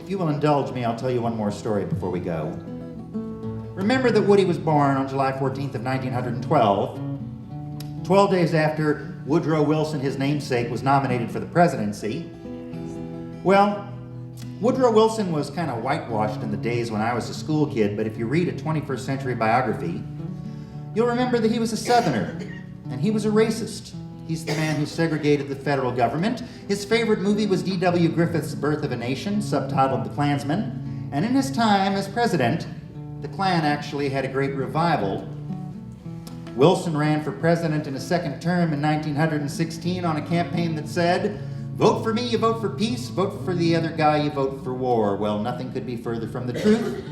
If you will indulge me, I'll tell you one more story before we go. Remember that Woody was born on July 14th of 1912, 12 days after Woodrow Wilson, his namesake, was nominated for the presidency. Well, Woodrow Wilson was kind of whitewashed in the days when I was a school kid, but if you read a 21st century biography, you'll remember that he was a Southerner, and he was a racist. He's the man who segregated the federal government. His favorite movie was D.W. Griffith's Birth of a Nation, subtitled The Klansman, and in his time as president, the Klan actually had a great revival. Wilson ran for president in a second term in 1916 on a campaign that said, "Vote for me, you vote for peace. Vote for the other guy, you vote for war." Well, nothing could be further from the truth.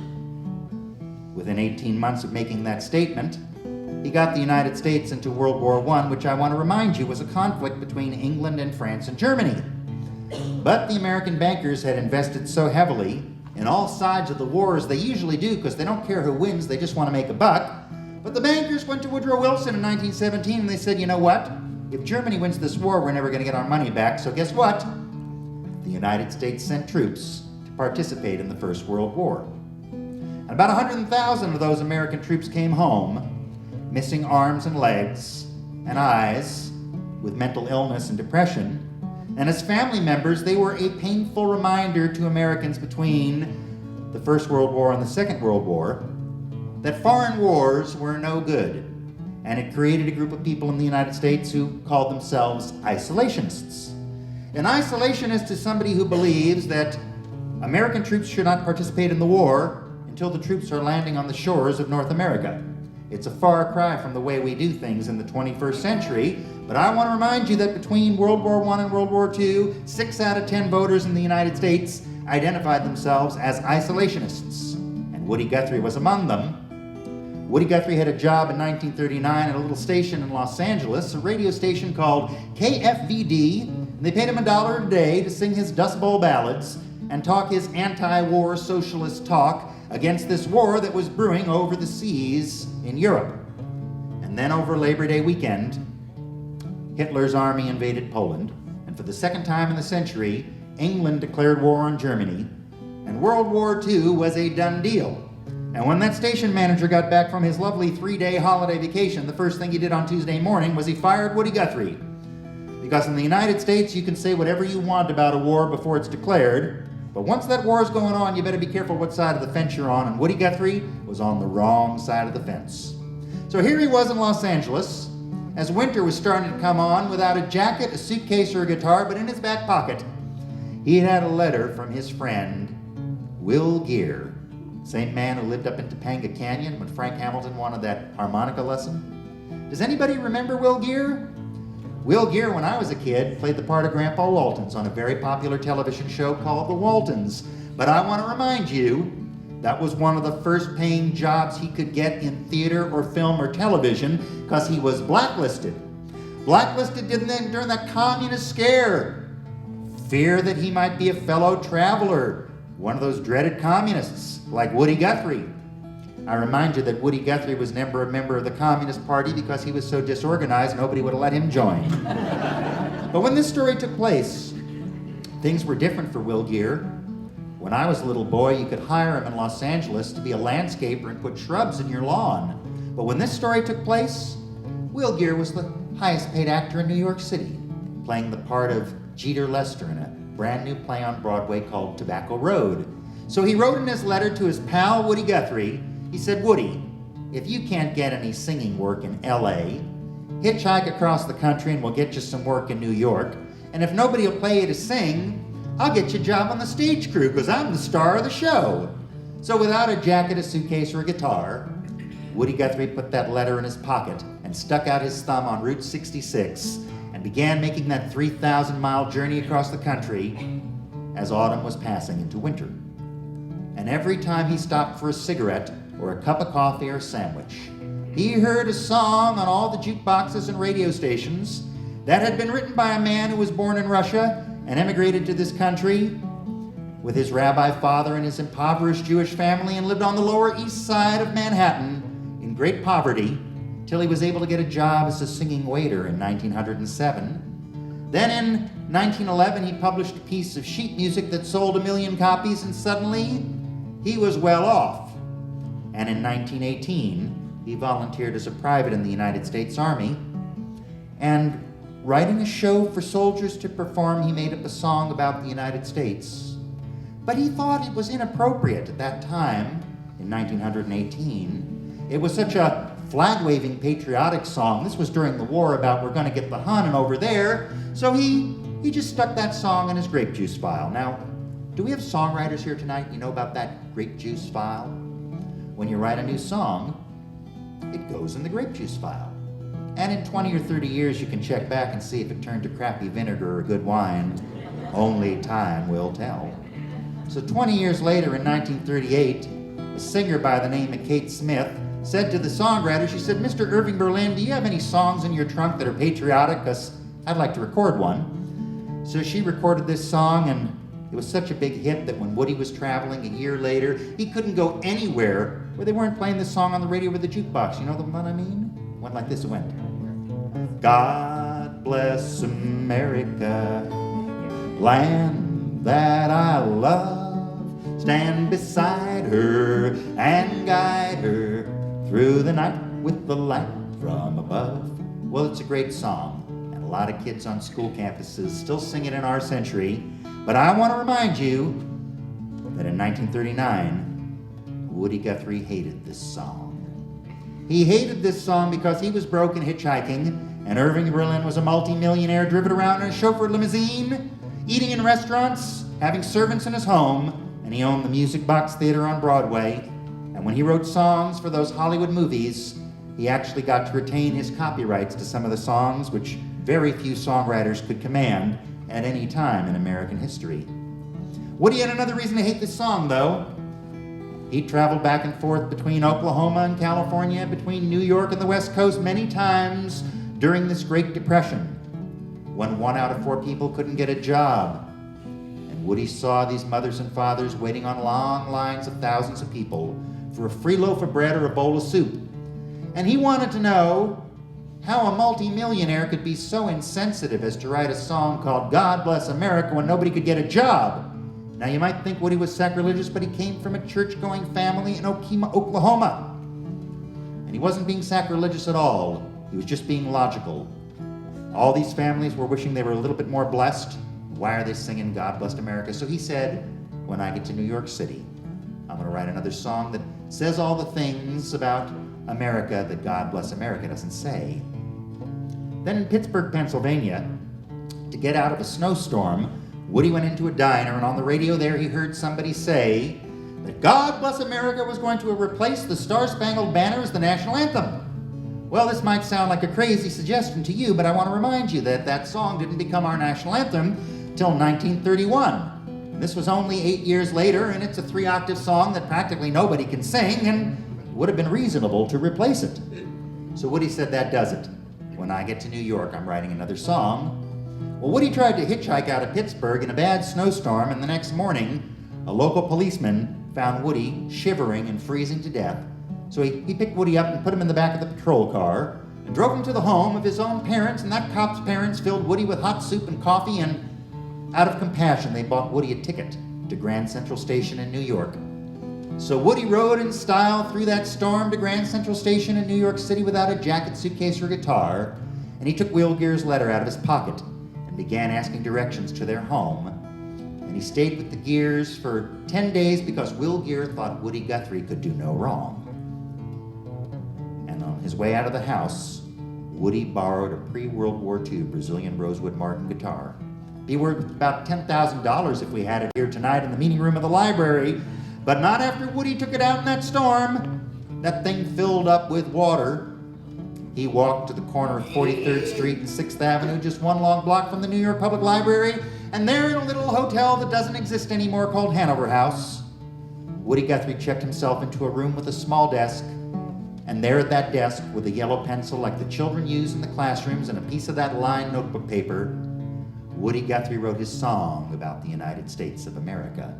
Within 18 months of making that statement, he got the United States into World War I, which I want to remind you was a conflict between England and France and Germany. But the American bankers had invested so heavily in all sides of the war, as they usually do, because they don't care who wins, they just want to make a buck. But the bankers went to Woodrow Wilson in 1917 and they said, you know what? If Germany wins this war, we're never going to get our money back. So guess what? The United States sent troops to participate in the First World War. And about 100,000 of those American troops came home, missing arms and legs and eyes, with mental illness and depression. And as family members, they were a painful reminder to Americans between the First World War and the Second World War that foreign wars were no good. And it created a group of people in the United States who called themselves isolationists. An isolationist is somebody who believes that American troops should not participate in the war until the troops are landing on the shores of North America. It's a far cry from the way we do things in the 21st century, but I want to remind you that between World War I and World War II, 6 out of 10 voters in the United States identified themselves as isolationists, and Woody Guthrie was among them. Woody Guthrie had a job in 1939 at a little station in Los Angeles, a radio station called KFVD, and they paid him $1 a day to sing his Dust Bowl ballads and talk his anti-war socialist talk against this war that was brewing over the seas in Europe. And then over Labor Day weekend, Hitler's army invaded Poland, and for the second time in the century, England declared war on Germany, and World War II was a done deal. And when that station manager got back from his lovely 3-day holiday vacation, the first thing he did on Tuesday morning was he fired Woody Guthrie. Because in the United States, you can say whatever you want about a war before it's declared, but once that war is going on, you better be careful what side of the fence you're on, and Woody Guthrie was on the wrong side of the fence. So here he was in Los Angeles, as winter was starting to come on, without a jacket, a suitcase, or a guitar, but in his back pocket, he had a letter from his friend, Will Geer. Same man who lived up in Topanga Canyon when Frank Hamilton wanted that harmonica lesson. Does anybody remember Will Geer? Will Geer, when I was a kid, played the part of Grandpa Waltons on a very popular television show called The Waltons. But I want to remind you, that was one of the first paying jobs he could get in theater or film or television because he was blacklisted. Blacklisted during that communist scare. Fear that he might be a fellow traveler, one of those dreaded communists, like Woody Guthrie. I remind you that Woody Guthrie was never a member of the Communist Party because he was so disorganized nobody would have let him join. But when this story took place, things were different for Will Geer. When I was a little boy, you could hire him in Los Angeles to be a landscaper and put shrubs in your lawn. But when this story took place, Will Geer was the highest paid actor in New York City, playing the part of Jeter Lester in a brand new play on Broadway called Tobacco Road. So he wrote in his letter to his pal Woody Guthrie, he said, Woody, if you can't get any singing work in LA, hitchhike across the country and we'll get you some work in New York. And if nobody will pay you to sing, I'll get you a job on the stage crew because I'm the star of the show. So without a jacket, a suitcase, or a guitar, Woody Guthrie put that letter in his pocket and stuck out his thumb on Route 66 and began making that 3,000-mile journey across the country as autumn was passing into winter. And every time he stopped for a cigarette or a cup of coffee or a sandwich, he heard a song on all the jukeboxes and radio stations that had been written by a man who was born in Russia and emigrated to this country with his rabbi father and his impoverished Jewish family and lived on the Lower East Side of Manhattan in great poverty till he was able to get a job as a singing waiter in 1907. Then in 1911, he published a piece of sheet music that sold 1 million copies, and suddenly he was well off. And in 1918, he volunteered as a private in the United States Army, and writing a show for soldiers to perform, he made up a song about the United States. But he thought it was inappropriate at that time, in 1918. It was such a flag-waving patriotic song. This was during the war about we're going to get the Hun and over there. So he just stuck that song in his grape juice file. Now, do we have songwriters here tonight? You know about that grape juice file? When you write a new song, it goes in the grape juice file. And in 20 or 30 years, you can check back and see if it turned to crappy vinegar or good wine. Only time will tell. So 20 years later, in 1938, a singer by the name of Kate Smith said to the songwriter, she said, "Mr. Irving Berlin, do you have any songs in your trunk that are patriotic? Because I'd like to record one." So she recorded this song, and it was such a big hit that when Woody was traveling a year later, he couldn't go anywhere where they weren't playing this song on the radio with the jukebox. You know the one I mean? It went like this, it went. God bless America, land that I love. Stand beside her and guide her through the night with the light from above. Well, it's a great song, and a lot of kids on school campuses still sing it in our century. But I want to remind you that in 1939, Woody Guthrie hated this song. He hated this song because he was broke and hitchhiking, and Irving Berlin was a multi-millionaire driven around in a chauffeured limousine, eating in restaurants, having servants in his home, and he owned the Music Box Theater on Broadway. And when he wrote songs for those Hollywood movies, he actually got to retain his copyrights to some of the songs, which very few songwriters could command at any time in American history. Woody had another reason to hate this song, though. He traveled back and forth between Oklahoma and California, between New York and the West Coast many times during this Great Depression, when 1 out of 4 people couldn't get a job. And Woody saw these mothers and fathers waiting on long lines of thousands of people for a free loaf of bread or a bowl of soup. And he wanted to know how a multi-millionaire could be so insensitive as to write a song called God Bless America when nobody could get a job. Now, you might think Woody was sacrilegious, but he came from a church-going family in Oklahoma. And he wasn't being sacrilegious at all. He was just being logical. All these families were wishing they were a little bit more blessed. Why are they singing God Bless America? So he said, when I get to New York City, I'm going to write another song that says all the things about America that God Bless America doesn't say. Then in Pittsburgh, Pennsylvania, to get out of a snowstorm, Woody went into a diner, and on the radio there he heard somebody say that God Bless America was going to replace the Star-Spangled Banner as the national anthem. Well, this might sound like a crazy suggestion to you, but I want to remind you that that song didn't become our national anthem till 1931. This was only 8 years later, and it's a 3-octave song that practically nobody can sing, and it would have been reasonable to replace it. So Woody said, that does it. When I get to New York, I'm writing another song. Well, Woody tried to hitchhike out of Pittsburgh in a bad snowstorm, and the next morning, a local policeman found Woody shivering and freezing to death. So he picked Woody up and put him in the back of the patrol car and drove him to the home of his own parents, and that cop's parents filled Woody with hot soup and coffee, and out of compassion, they bought Woody a ticket to Grand Central Station in New York. So Woody rode in style through that storm to Grand Central Station in New York City without a jacket, suitcase, or guitar, and he took Will Geer's letter out of his pocket and began asking directions to their home. And he stayed with the Geers for 10 days because Will Geer thought Woody Guthrie could do no wrong. And on his way out of the house, Woody borrowed a pre-World War II Brazilian Rosewood Martin guitar. It'd be worth about $10,000 if we had it here tonight in the meeting room of the library, but not after Woody took it out in that storm. That thing filled up with water. He walked to the corner of 43rd Street and 6th Avenue, just one long block from the New York Public Library, and there in a little hotel that doesn't exist anymore called Hanover House, Woody Guthrie checked himself into a room with a small desk, and there at that desk, with a yellow pencil like the children use in the classrooms and a piece of that lined notebook paper, Woody Guthrie wrote his song about the United States of America.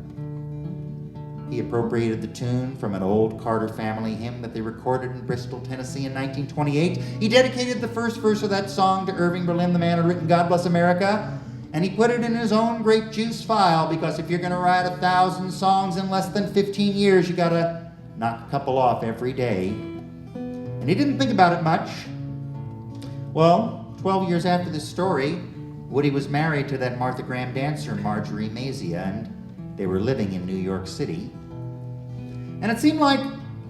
He appropriated the tune from an old Carter family hymn that they recorded in Bristol, Tennessee in 1928. He dedicated the first verse of that song to Irving Berlin, the man who had written God Bless America. And he put it in his own grape juice file, because if you're going to write 1,000 songs in less than 15 years, you got to knock a couple off every day. And he didn't think about it much. Well, 12 years after this story, Woody was married to that Martha Graham dancer, Marjorie Mazia, and they were living in New York City. And it seemed like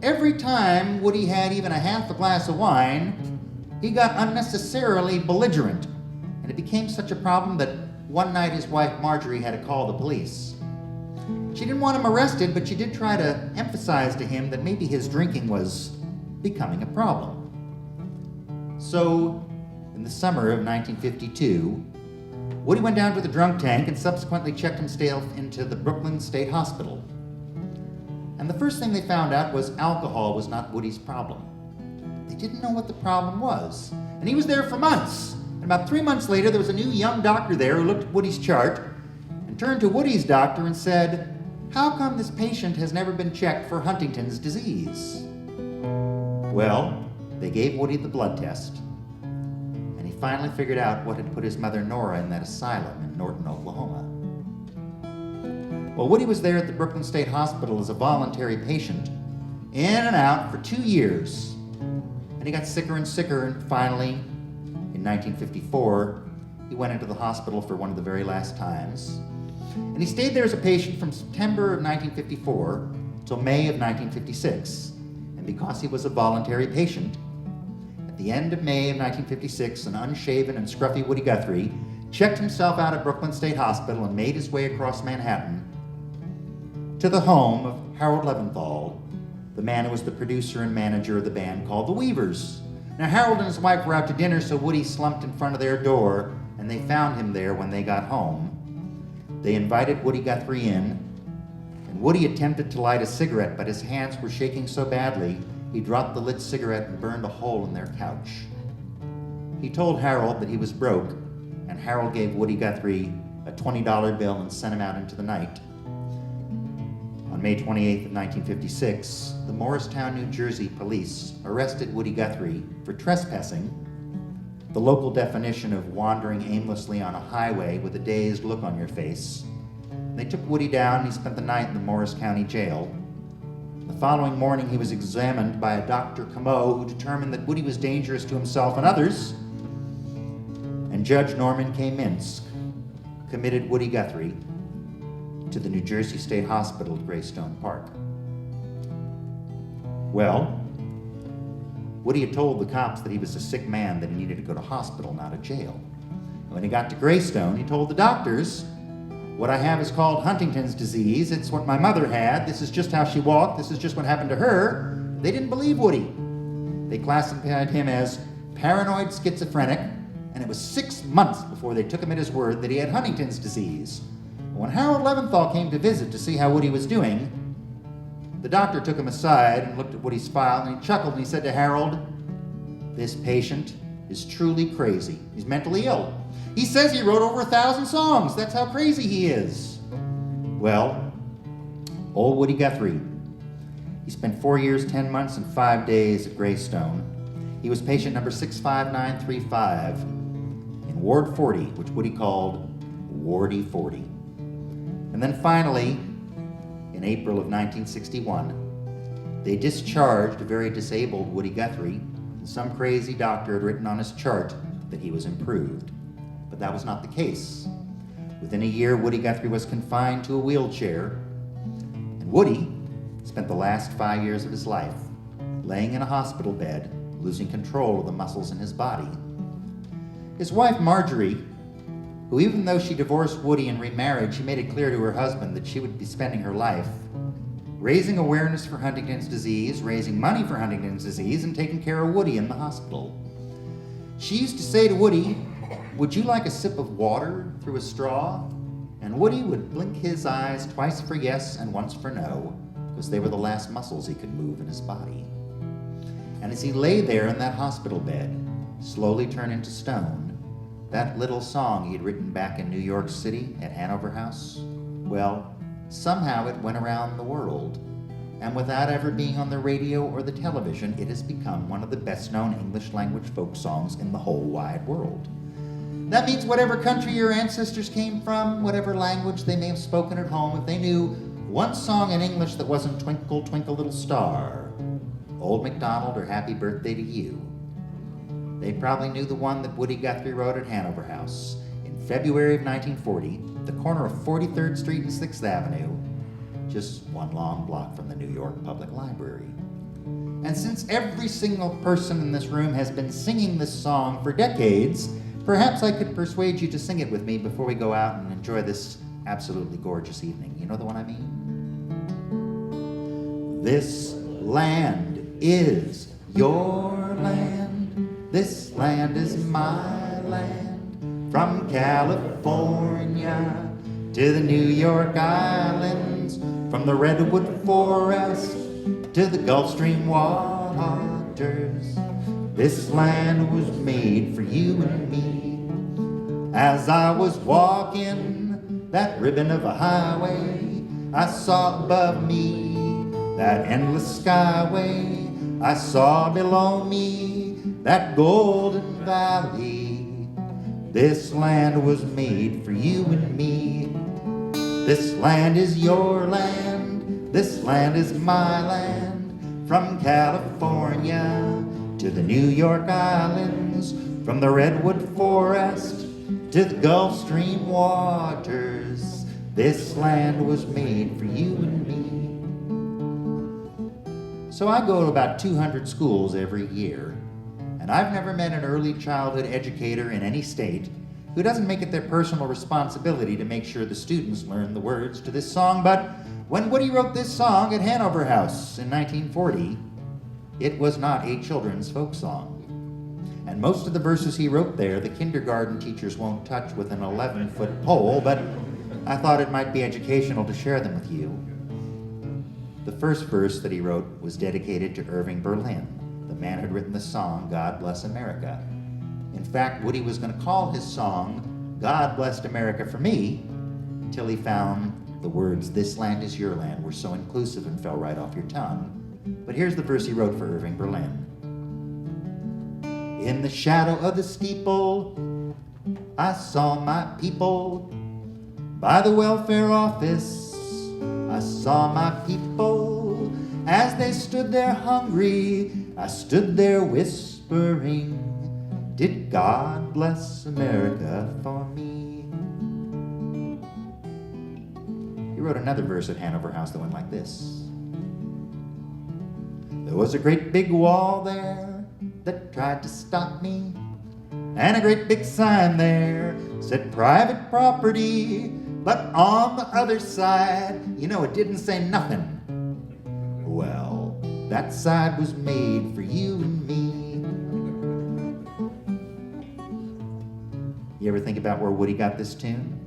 every time Woody had even a half a glass of wine, he got unnecessarily belligerent. And it became such a problem that one night his wife Marjorie had to call the police. She didn't want him arrested, but she did try to emphasize to him that maybe his drinking was becoming a problem. So, in the summer of 1952, Woody went down to the drunk tank and subsequently checked himself into the Brooklyn State Hospital. And the first thing they found out was alcohol was not Woody's problem. They didn't know what the problem was. And he was there for months. And about 3 months later, there was a new young doctor there who looked at Woody's chart and turned to Woody's doctor and said, "How come this patient has never been checked for Huntington's disease?" Well, they gave Woody the blood test, and he finally figured out what had put his mother Nora in that asylum in Norton, Oklahoma. Well, Woody was there at the Brooklyn State Hospital as a voluntary patient, in and out for 2 years. And he got sicker and sicker, and finally, in 1954, he went into the hospital for one of the very last times. And he stayed there as a patient from September of 1954 till May of 1956. And because he was a voluntary patient, at the end of May of 1956, an unshaven and scruffy Woody Guthrie checked himself out at Brooklyn State Hospital and made his way across Manhattan to the home of Harold Leventhal, the man who was the producer and manager of the band called the Weavers. Now, Harold and his wife were out to dinner, so Woody slumped in front of their door, and they found him there when they got home. They invited Woody Guthrie in, and Woody attempted to light a cigarette, but his hands were shaking so badly, he dropped the lit cigarette and burned a hole in their couch. He told Harold that he was broke, and Harold gave Woody Guthrie a $20 bill and sent him out into the night. On May 28th of 1956, the Morristown, New Jersey police arrested Woody Guthrie for trespassing, the local definition of wandering aimlessly on a highway with a dazed look on your face. They took Woody down and he spent the night in the Morris County Jail. The following morning, he was examined by a Dr. Comeau, who determined that Woody was dangerous to himself and others, and Judge Norman K. Minsk committed Woody Guthrie to the New Jersey State Hospital at Greystone Park. Well, Woody had told the cops that he was a sick man, that he needed to go to hospital, not a jail. And when he got to Greystone, he told the doctors, "What I have is called Huntington's disease. It's what my mother had. This is just how she walked. This is just what happened to her." They didn't believe Woody. They classified him as paranoid schizophrenic, and it was 6 months before they took him at his word that he had Huntington's disease. When Harold Leventhal came to visit to see how Woody was doing, the doctor took him aside and looked at Woody's file, and he chuckled and he said to Harold, "This patient is truly crazy. He's mentally ill. He says he wrote over 1,000 songs. That's how crazy he is." Well, old Woody Guthrie, he spent 4 years, 10 months, and 5 days at Greystone. He was patient number 65935 in Ward 40, which Woody called Wardy 40. And then finally, in April of 1961, they discharged a very disabled Woody Guthrie, and some crazy doctor had written on his chart that he was improved. But that was not the case. Within a year, Woody Guthrie was confined to a wheelchair, and Woody spent the last 5 years of his life laying in a hospital bed, losing control of the muscles in his body. His wife, Marjorie, who, even though she divorced Woody and remarried, she made it clear to her husband that she would be spending her life raising awareness for Huntington's disease, raising money for Huntington's disease, and taking care of Woody in the hospital. She used to say to Woody, "Would you like a sip of water through a straw?" And Woody would blink his eyes twice for yes and once for no, because they were the last muscles he could move in his body. And as he lay there in that hospital bed, slowly turned into stone, that little song he had written back in New York City at Hanover House, well, somehow it went around the world. And without ever being on the radio or the television, it has become one of the best-known English-language folk songs in the whole wide world. That means whatever country your ancestors came from, whatever language they may have spoken at home, if they knew one song in English that wasn't Twinkle, Twinkle, Little Star, Old MacDonald, or Happy Birthday to You, they probably knew the one that Woody Guthrie wrote at Hanover House in February of 1940, the corner of 43rd Street and 6th Avenue, just one long block from the New York Public Library. And since every single person in this room has been singing this song for decades, perhaps I could persuade you to sing it with me before we go out and enjoy this absolutely gorgeous evening. You know the one I mean? This land is your land. This land is my land. From California to the New York Islands, from the Redwood Forest to the Gulf Stream waters. This land was made for you and me. As I was walking that ribbon of a highway, I saw above me that endless skyway. I saw below me that golden valley. This land was made for you and me. This land is your land. This land is my land. From California to the New York Islands, from the Redwood Forest to the Gulf Stream waters. This land was made for you and me. So I go to about 200 schools every year, and I've never met an early childhood educator in any state who doesn't make it their personal responsibility to make sure the students learn the words to this song. But when Woody wrote this song at Hanover House in 1940, it was not a children's folk song. And most of the verses he wrote there, the kindergarten teachers won't touch with an 11-foot pole, but I thought it might be educational to share them with you. The first verse that he wrote was dedicated to Irving Berlin, the man who'd written the song, God Bless America. In fact, Woody was going to call his song, God Blessed America for Me, until he found the words, this land is your land, were so inclusive and fell right off your tongue. But here's the verse he wrote for Irving Berlin. In the shadow of the steeple, I saw my people. By the welfare office, I saw my people. As they stood there hungry, I stood there whispering, did God bless America for me? He wrote another verse at Hanover House that went like this. There was a great big wall there that tried to stop me, and a great big sign there said private property, but on the other side, you know, it didn't say nothing. Well, that side was made for you and me. You ever think about where Woody got this tune?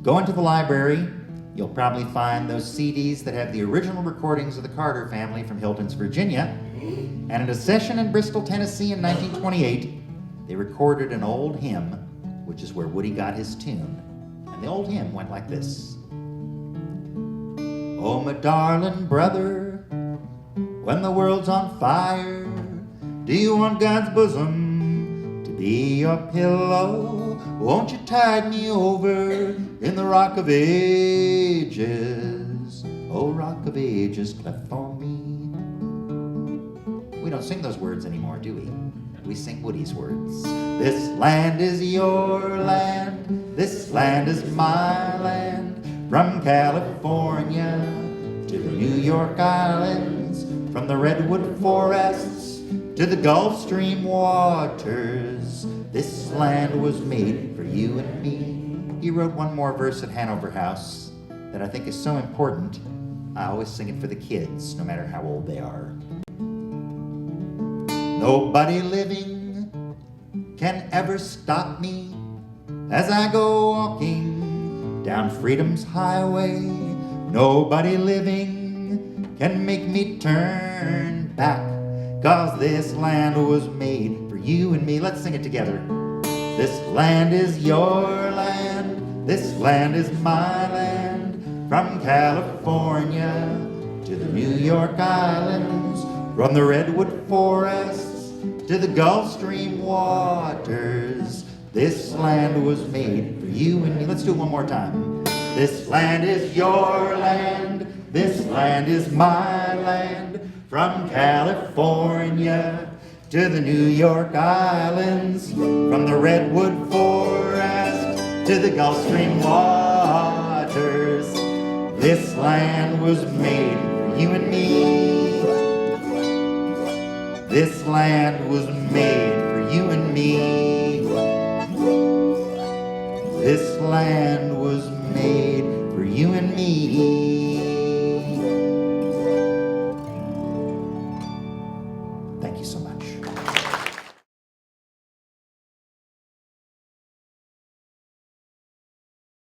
Go into the library, you'll probably find those CDs that have the original recordings of the Carter family from Hilton's, Virginia. And at a session in Bristol, Tennessee in 1928, they recorded an old hymn, which is where Woody got his tune. And the old hymn went like this. Oh, my darling brother, when the world's on fire, do you want God's bosom to be your pillow? Won't you tide me over in the rock of ages? Oh, rock of ages, cleft for me. We don't sing those words anymore, do we? We sing Woody's words. This land is your land. This land is my land. From California to the New York Islands, from the Redwood Forests to the Gulf Stream waters, this land was made for you and me. He wrote one more verse at Hanover House that I think is so important, I always sing it for the kids, no matter how old they are. Nobody living can ever stop me as I go walking down freedom's highway. Nobody living can make me turn back, 'cause this land was made for you and me. Let's sing it together. This land is your land. This land is my land. From California to the New York Islands, from the Redwood Forests to the Gulf Stream waters, This land was made for you and me. Let's do it one more time. This land is your land. This land is my land. From California to the New York Islands. From the Redwood Forest to the Gulf Stream waters. This land was made for you and me. This land was made for you and me. This land was made for you and me.